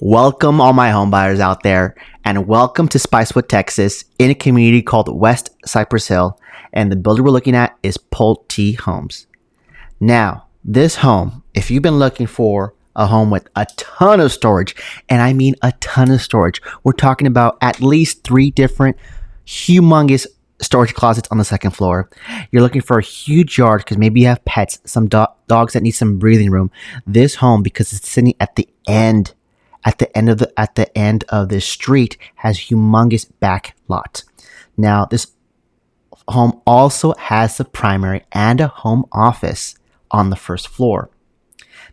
Welcome, all my home buyers out there, and welcome to Spicewood, Texas, in a community called West Cypress Hill. And the builder we're looking at is Pulte Homes. Now, this home, if you've been looking for a home with a ton of storage, and I mean a ton of storage, we're talking about at least 3 different humongous storage closets on the second floor. You're looking for a huge yard because maybe you have pets, some dogs that need some breathing room. This home, because it's sitting at the end of this street, has humongous back lot. Now, this home also has a primary and a home office on the first floor.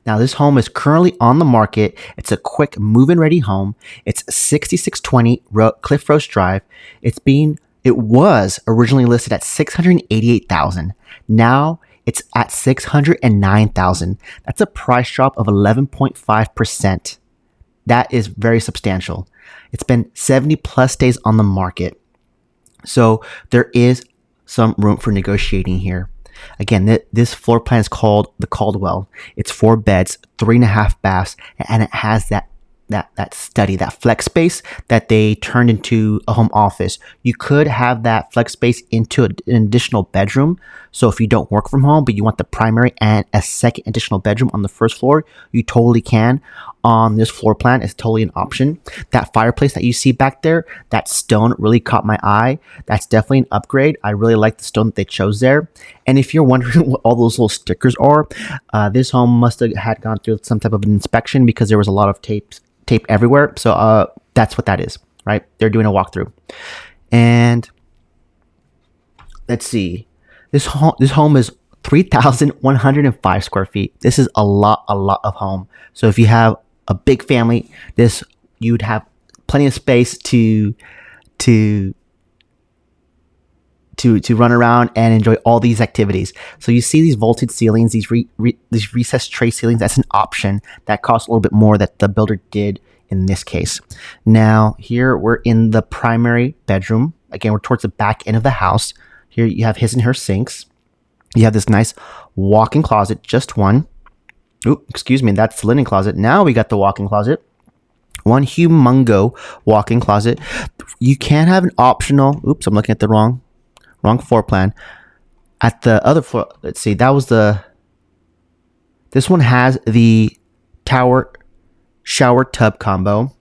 Now, this home is currently on the market. It's a quick move-in ready home. It's 6620 Cliff Rose Drive. It was originally listed at $688,000. Now it's at $609,000. That's a price drop of 11.5%. That is very substantial. It's been 70 plus days on the market. So there is some room for negotiating here. Again, this floor plan is called the Caldwell. It's 4 beds, 3.5 baths, and it has that study, that flex space that they turned into a home office. You could have that flex space into an additional bedroom. So if you don't work from home, but you want the primary and a second additional bedroom on the first floor, you totally can. On this floor plan, it's totally an option. That fireplace that you see back there, that stone really caught my eye. That's definitely an upgrade. I really like the stone that they chose there. And if you're wondering what all those little stickers are, this home must have had gone through some type of an inspection because there was a lot of tape everywhere. So that's what that is, right? They're doing a walkthrough. And let's see. This home is 3,105 square feet. This is a lot of home. So if you have a big family, you'd have plenty of space to run around and enjoy all these activities. So you see these vaulted ceilings, these recessed tray ceilings. That's an option that costs a little bit more that the builder did in this case. Now here we're in the primary bedroom. Again, we're towards the back end of the house. Here you have his and her sinks. You have this nice walk-in closet, just one. Ooh, excuse me, that's the linen closet. Now we got the walk-in closet. One humongo walk-in closet. You can have an optional, oops, I'm looking at the wrong floor plan. At the other floor, let's see, this one has the tower shower tub combo.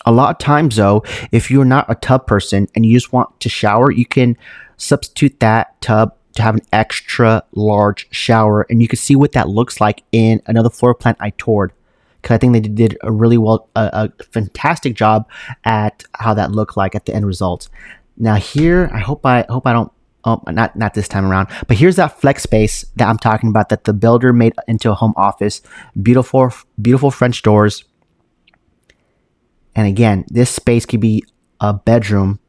A lot of times though, if you're not a tub person and you just want to shower, you can substitute that tub to have an extra large shower, and you can see what that looks like in another floor plan I toured, because I think they did a fantastic job at how that looked like at the end result. Now here, I hope I don't, not this time around, but here's that flex space that I'm talking about that the builder made into a home office. Beautiful French doors. And again, this space could be a bedroom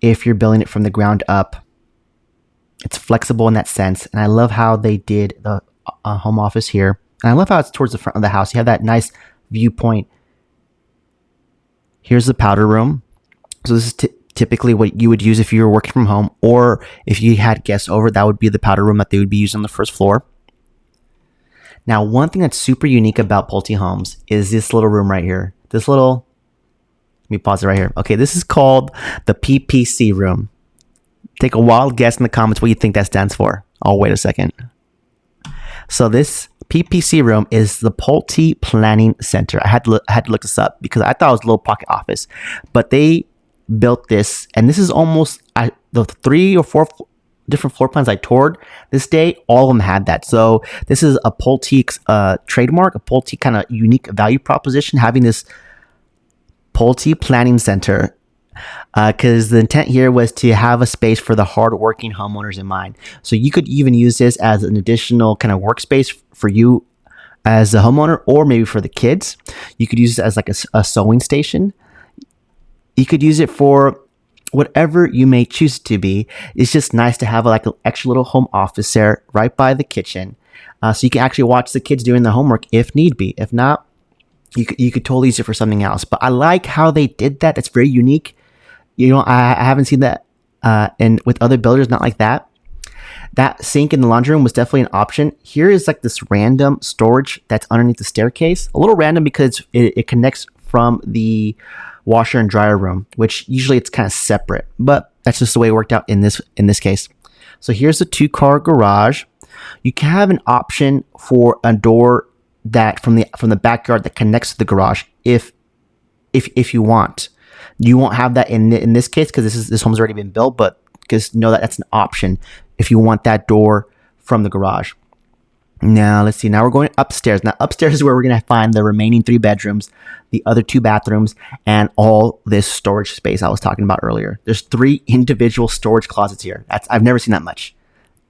if you're building it from the ground up. It's flexible in that sense. And I love how they did the home office here. And I love how it's towards the front of the house. You have that nice viewpoint. Here's the powder room. So this is typically what you would use if you were working from home, or if you had guests over, that would be the powder room that they would be using on the first floor. Now, one thing that's super unique about Pulte Homes is this little room right here. Let me pause it right here. Okay, this is called the PPC room. Take a wild guess in the comments what you think that stands for. Oh, wait a second. So this PPC room is the Pulte Planning Center. I had to look this up because I thought it was a little pocket office, but they built this, and this is almost the 3 or 4 different floor plans I toured this day. All of them had that. So this is a Pulte trademark, a Pulte kind of unique value proposition, having this Pulte Planning Center. Because the intent here was to have a space for the hardworking homeowners in mind. So you could even use this as an additional kind of workspace for you as a homeowner, or maybe for the kids. You could use it as like a sewing station. You could use it for whatever you may choose it to be. It's just nice to have like an extra little home office there right by the kitchen. So you can actually watch the kids doing the homework if need be. If not, you could totally use it for something else. But I like how they did that. It's very unique. You know, I haven't seen that and with other builders, not like that. That sink in the laundry room was definitely an option. Here is like this random storage that's underneath the staircase. A little random because it connects from the washer and dryer room, which usually it's kind of separate, but that's just the way it worked out in this case. So here's the 2-car garage. You can have an option for a door that from the backyard that connects to the garage if you want. You won't have that in this case because this home's already been built, but because know that that's an option if you want that door from the garage. Now let's see. Now we're going upstairs. Now upstairs is where we're gonna find the remaining 3 bedrooms, the other 2 bathrooms, and all this storage space I was talking about earlier. There's 3 individual storage closets here. I've never seen that much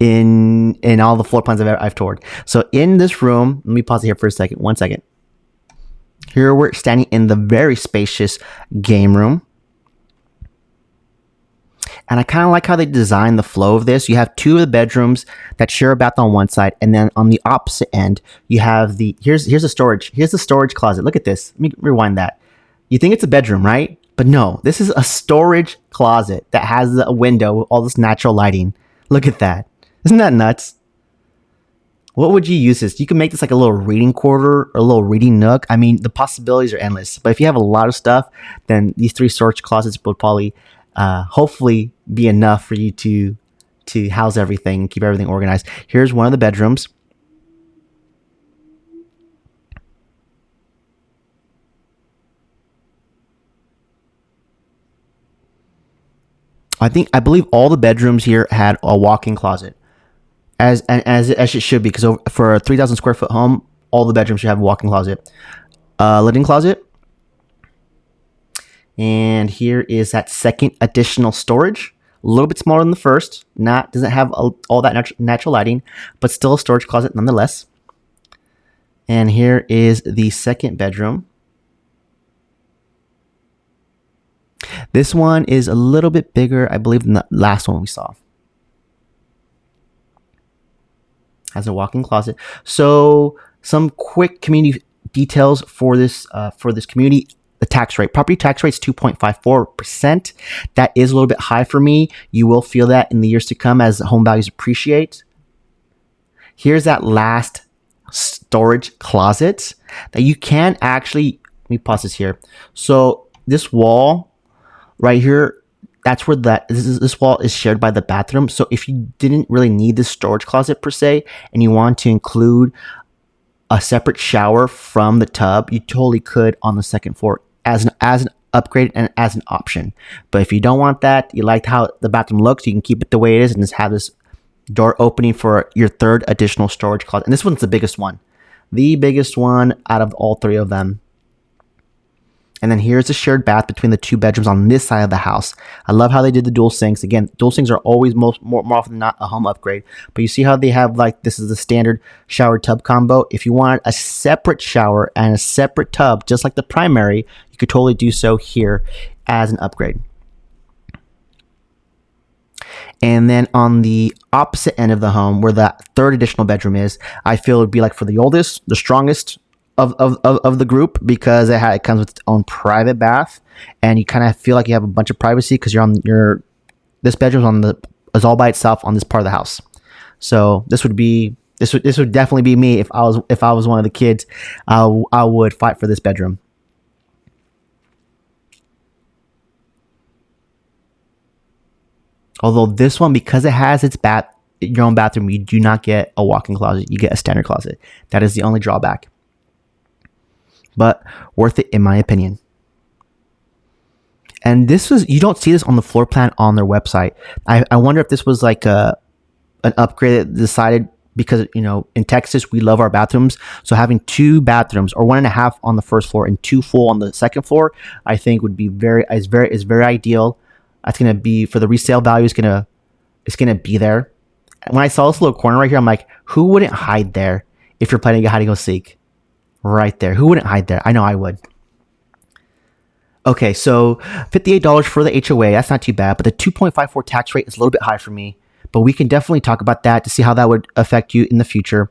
in all the floor plans I've toured. So in this room, let me pause it here for a second. 1 second. Here we're standing in the very spacious game room. And I kind of like how they designed the flow of this. You have 2 of the bedrooms that share a bath on one side, and then on the opposite end, you have here's the storage. Here's the storage closet. Look at this. Let me rewind that. You think it's a bedroom, right? But no, this is a storage closet that has a window with all this natural lighting. Look at that. Isn't that nuts? What would you use this? You can make this like a little reading quarter or a little reading nook. I mean, the possibilities are endless. But if you have a lot of stuff, then these 3 storage closets would probably hopefully be enough for you to house everything and keep everything organized. Here's one of the bedrooms. I believe all the bedrooms here had a walk-in closet, as it should be, because for a 3,000 square foot home, all the bedrooms should have a walk-in closet, linen closet. And here is that second additional storage, a little bit smaller than the first. Doesn't have all that natural lighting, but still a storage closet nonetheless. And here is the second bedroom. This one is a little bit bigger, I believe, than the last one we saw. Has a walk-in closet. So some quick community details for this community. The tax rate, property tax rate is 2.54%. That is a little bit high for me. You will feel that in the years to come as home values appreciate. Here's that last storage closet that you can actually, let me pause this here. So this wall right here, that's where this wall is shared by the bathroom. So if you didn't really need this storage closet per se, and you want to include a separate shower from the tub, you totally could on the second floor as an upgrade and as an option. But if you don't want that, you like how the bathroom looks, you can keep it the way it is and just have this door opening for your 3rd additional storage closet. And this one's the biggest one out of all 3 of them. And then here's a shared bath between the 2 bedrooms on this side of the house. I love how they did the dual sinks. Again, dual sinks are always more often than not a home upgrade. But you see how they have, like, this is the standard shower tub combo. If you want a separate shower and a separate tub, just like the primary, you could totally do so here as an upgrade. And then on the opposite end of the home, where that 3rd additional bedroom is, I feel it would be like for the oldest, the strongest of the group, because it comes with its own private bath, and you kind of feel like you have a bunch of privacy because this bedroom's is all by itself on this part of the house. So this would definitely be me if I was one of the kids. I would fight for this bedroom. Although this one, because it has your own bathroom, you do not get a walk-in closet. You get a standard closet. That is the only drawback. But worth it in my opinion. And you don't see this on the floor plan on their website. I wonder if this was like an upgrade that decided, because in Texas we love our bathrooms, so having 2 bathrooms or 1.5 on the first floor and 2 full on the second floor, I think would be very ideal. That's gonna be, for the resale value, it's gonna be there. When I saw this little corner right here, I'm like, who wouldn't hide there if you're planning a hide and go seek? Right there. Who wouldn't hide there? I know I would. Okay, so $58 for the HOA. That's not too bad, but the 2.54 tax rate is a little bit high for me. But we can definitely talk about that to see how that would affect you in the future.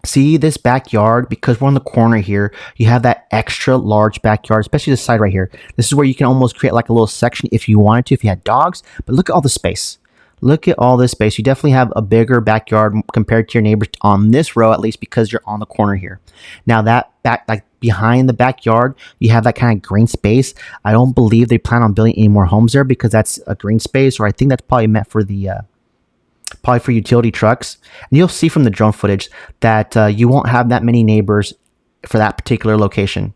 See this backyard, because we're on the corner here, you have that extra large backyard, especially this side right here. This is where you can almost create like a little section if you wanted to, if you had dogs. But look at all the space. Look at all this space. You definitely have a bigger backyard compared to your neighbors on this row, at least because you're on the corner here. Now that back, like behind the backyard, you have that kind of green space. I don't believe they plan on building any more homes there because that's a green space, or I think that's probably meant for the probably for utility trucks. And you'll see from the drone footage that you won't have that many neighbors for that particular location.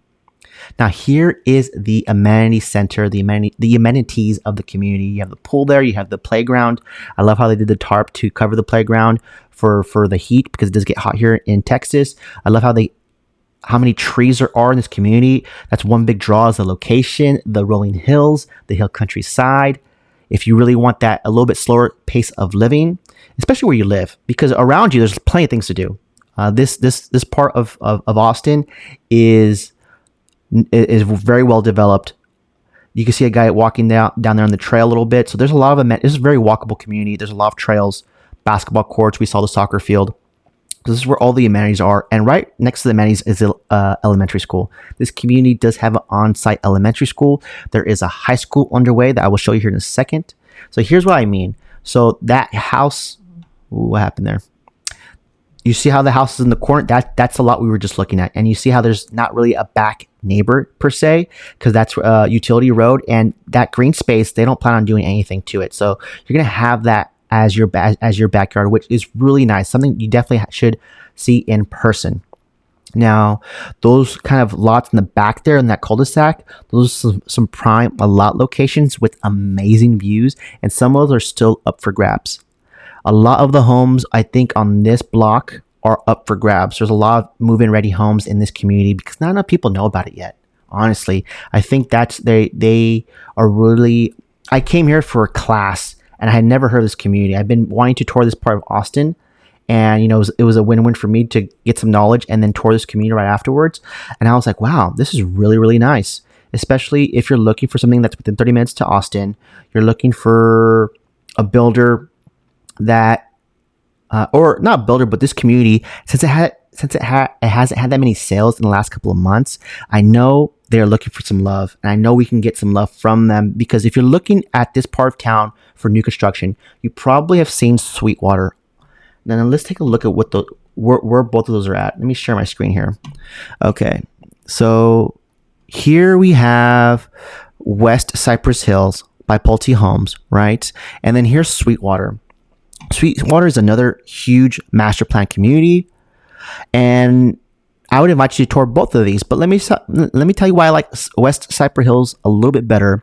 Now here is the amenity center, the amenities of the community. You have the pool there, you have the playground. I love how they did the tarp to cover the playground for the heat because it does get hot here in Texas. I love how many trees there are in this community. That's one big draw is the location, the rolling hills, the hill countryside. If you really want that a little bit slower pace of living, especially where you live, because around you there's plenty of things to do. This part of Austin is very well developed. You can see a guy walking down there on the trail a little bit. So there's a lot of this is a very walkable community. There's a lot of trails, basketball courts. We saw the soccer field. This is where all the amenities are. And right next to the amenities is the elementary school. This community does have an on-site elementary school. There is a high school underway that I will show you here in a second. So here's what I mean. So that house, what happened there? You see how the house is in the corner? That's a lot we were just looking at. And you see how there's not really a back neighbor per se, because that's a utility road. And that green space, they don't plan on doing anything to it. So you're going to have that as your backyard, which is really nice. Something you definitely should see in person. Now, those kind of lots in the back there in that cul-de-sac, those are some prime lot locations with amazing views. And some of those are still up for grabs. A lot of the homes, I think, on this block are up for grabs. There's a lot of move-in ready homes in this community because not enough people know about it yet. Honestly, I think that's they are really. I came here for a class and I had never heard of this community. I've been wanting to tour this part of Austin, and it was a win-win for me to get some knowledge and then tour this community right afterwards. And I was like, wow, this is really, really nice. Especially if you're looking for something that's within 30 minutes to Austin. You're looking for a builder that or not builder, but this community, since it hasn't had that many sales in the last couple of months, I know they're looking for some love, and I know we can get some love from them, because if you're looking at this part of town for new construction, you probably have seen Sweetwater. Now let's take a look at where both of those are at. Let me share my screen here. Okay, so here we have West Cypress Hills by Pulte Homes, right? And then here's Sweetwater. Sweetwater is another huge master plan community, and I would invite you to tour both of these. But let me tell you why I like West Cypress Hills a little bit better,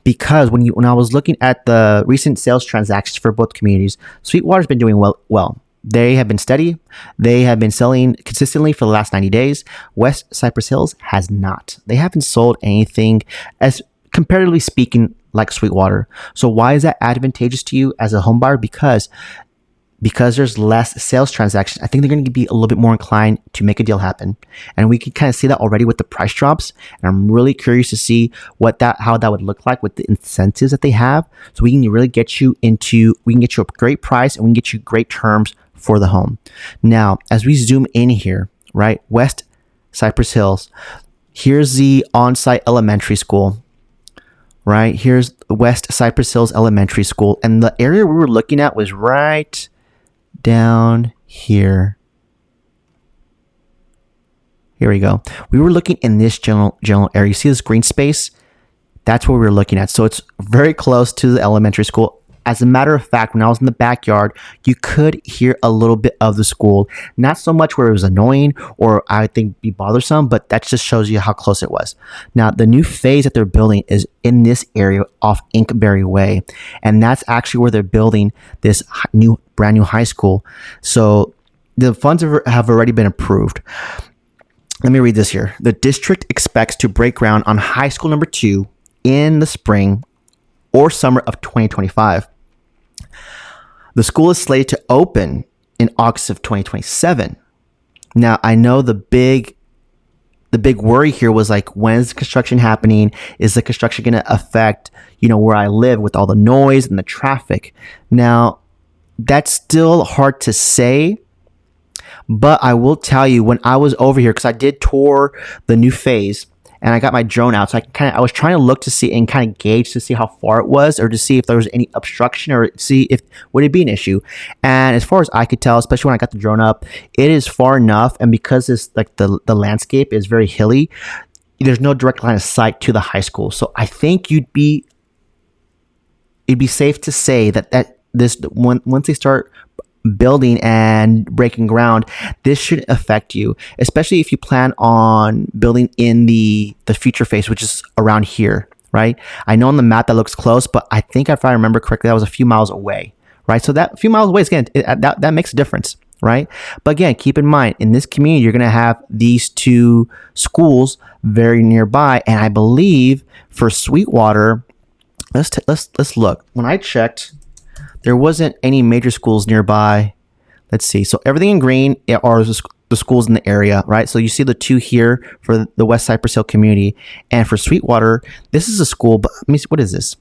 because when I was looking at the recent sales transactions for both communities, Sweetwater's been doing well. They have been steady. They have been selling consistently for the last 90 days. West Cypress Hills has not. They haven't sold anything, as comparatively speaking, like Sweetwater. So why is that advantageous to you as a home buyer? Because there's less sales transactions. I think they're going to be a little bit more inclined to make a deal happen. And we can kind of see that already with the price drops. And I'm really curious to see how that would look like with the incentives that they have. So we can really get you a great price, and we can get you great terms for the home. Now, as we zoom in here, right, West Cypress Hills, here's the on-site elementary school. Right, here's West Cypress Hills Elementary School, and the area we were looking at was right down here. Here we go. We were looking in this general area. You see this green space? That's what we were looking at. So it's very close to the elementary school. As a matter of fact, when I was in the backyard, you could hear a little bit of the school. Not so much where it was annoying or I think be bothersome, but that just shows you how close it was. Now, the new phase that they're building is in this area off Inkberry Way. And that's actually where they're building this brand new high school. So the funds have already been approved. Let me read this here. The district expects to break ground on high school number 2 in the spring or summer of 2025. The school is slated to open in August of 2027. Now, I know the big worry here was like, when is the construction happening? Is the construction going to affect, where I live with all the noise and the traffic? Now, that's still hard to say, but I will tell you, when I was over here, because I did tour the new phase, and I got my drone out. So I was trying to look to see and kind of gauge to see how far it was, or to see if there was any obstruction, or see if would it be an issue. And as far as I could tell, especially when I got the drone up, it is far enough. And because this like the landscape is very hilly, there's no direct line of sight to the high school. So I think it'd be safe to say that this once they start building and breaking ground, this should affect you, especially if you plan on building in the future phase, which is around here, right? I know on the map that looks close, but I think if I remember correctly, that was a few miles away, right? So that few miles away, again, that makes a difference, right? But again, keep in mind, in this community, you're going to have these two schools very nearby, and I believe for Sweetwater, let's look. When I checked, there wasn't any major schools nearby. Let's see. So everything in green are the schools in the area, right? So you see the two here for the West Cypress Hill community. And for Sweetwater, this is a school, but let me see, what is this?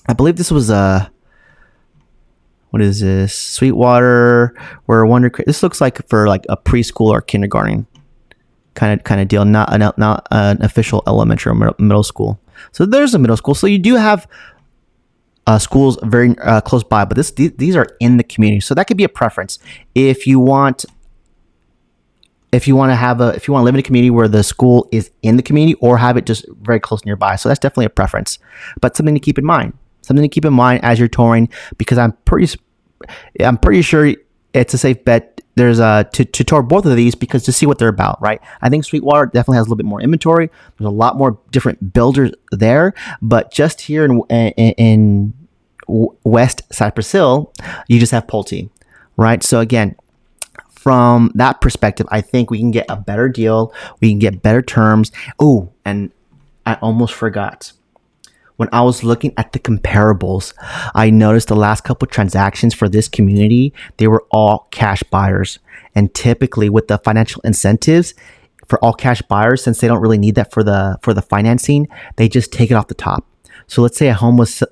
I believe this was what is this? Sweetwater, where this looks like for like a preschool or kindergarten kind of deal, not an official elementary or middle school. So there's a middle school. So you do have schools very close by, but these are in the community, so that could be a preference if you want to live in a community where the school is in the community, or have it just very close nearby. So that's definitely a preference, but something to keep in mind as you're touring, because I'm pretty sure it's a safe bet. There's to tour both of these, because to see what they're about, right? I think Sweetwater definitely has a little bit more inventory. There's a lot more different builders there, but just here in West Cypress Hill, you just have Pulte, right? So again, from that perspective, I think we can get a better deal. We can get better terms. Oh, and I almost forgot. When I was looking at the comparables, I noticed the last couple of transactions for this community, they were all cash buyers. And typically with the financial incentives for all cash buyers, since they don't really need that for the financing, they just take it off the top. So let's say a home was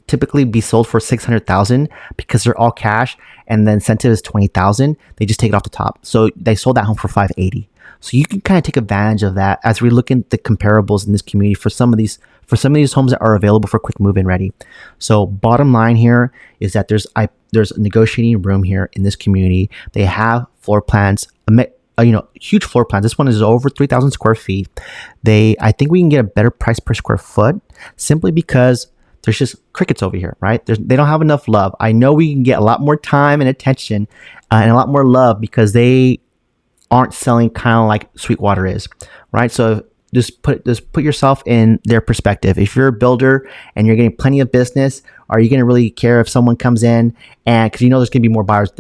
typically be sold for $600,000, because they're all cash and the incentive is $20,000. They just take it off the top. So they sold that home for $580,000. So you can kind of take advantage of that as we look at the comparables in this community for some of these homes that are available for quick move-in ready. So bottom line here is that there's negotiating room here in this community. They have floor plans, huge floor plans. This one is over 3,000 square feet. I think we can get a better price per square foot, simply because there's just crickets over here, right? They don't have enough love. I know we can get a lot more time and attention and a lot more love, because they aren't selling kind of like Sweetwater is, right? So just put yourself in their perspective. If you're a builder and you're getting plenty of business, are you going to really care if someone comes in, and because there's going to be more buyers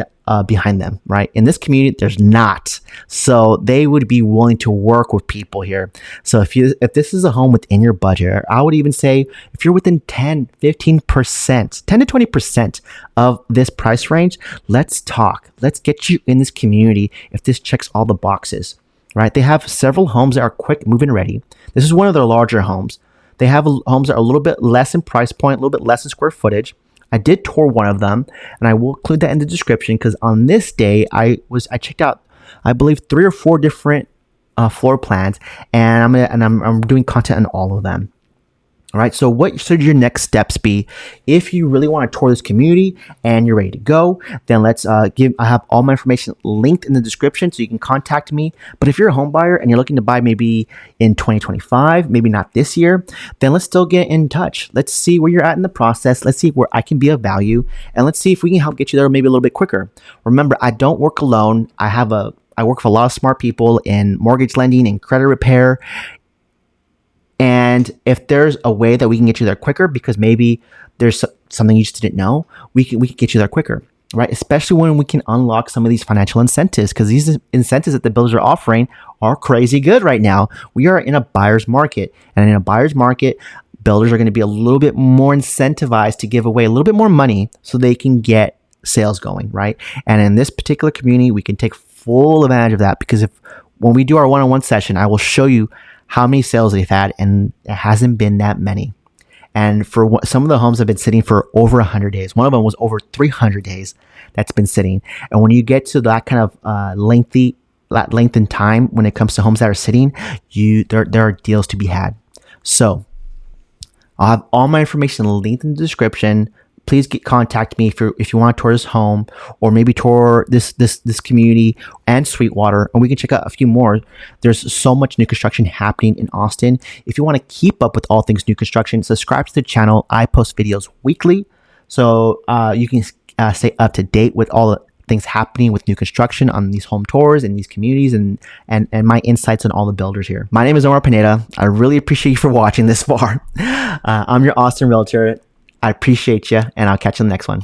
behind them, right? In this community, there's not. So they would be willing to work with people here. So if this is a home within your budget, I would even say if you're within 10, 15%, 10 to 20% of this price range, let's talk. Let's get you in this community if this checks all the boxes, right? They have several homes that are quick move-in ready. This is one of their larger homes. They have homes that are a little bit less in price point, a little bit less in square footage. I did tour one of them, and I will include that in the description, because on this day I checked out, I believe, 3 or 4 different floor plans, and I'm doing content on all of them. All right. So what should your next steps be if you really want to tour this community and you're ready to go? Then let's I have all my information linked in the description, so you can contact me. But if you're a home buyer and you're looking to buy maybe in 2025, maybe not this year, then let's still get in touch. Let's see where you're at in the process. Let's see where I can be of value, and let's see if we can help get you there maybe a little bit quicker. Remember, I don't work alone. I work with a lot of smart people in mortgage lending and credit repair. And if there's a way that we can get you there quicker, because maybe there's something you just didn't know, we can get you there quicker, right? Especially when we can unlock some of these financial incentives, because these incentives that the builders are offering are crazy good right now. We are in a buyer's market, and in a buyer's market, builders are going to be a little bit more incentivized to give away a little bit more money so they can get sales going, right? And in this particular community, we can take full advantage of that, because when we do our one-on-one session, I will show you how many sales they've had, and it hasn't been that many. And for some of the homes have been sitting for over 100 days. One of them was over 300 days that's been sitting. And when you get to that kind of lengthy that length in time when it comes to homes that are sitting, there are deals to be had. So I'll have all my information linked in the description. Please contact me if you want to tour this home, or maybe tour this community and Sweetwater, and we can check out a few more. There's so much new construction happening in Austin. If you want to keep up with all things new construction, subscribe to the channel. I post videos weekly, so you can stay up to date with all the things happening with new construction on these home tours and these communities, and my insights on all the builders here. My name is Omar Pineda. I really appreciate you for watching this far. I'm your Austin realtor. I appreciate you, and I'll catch you in the next one.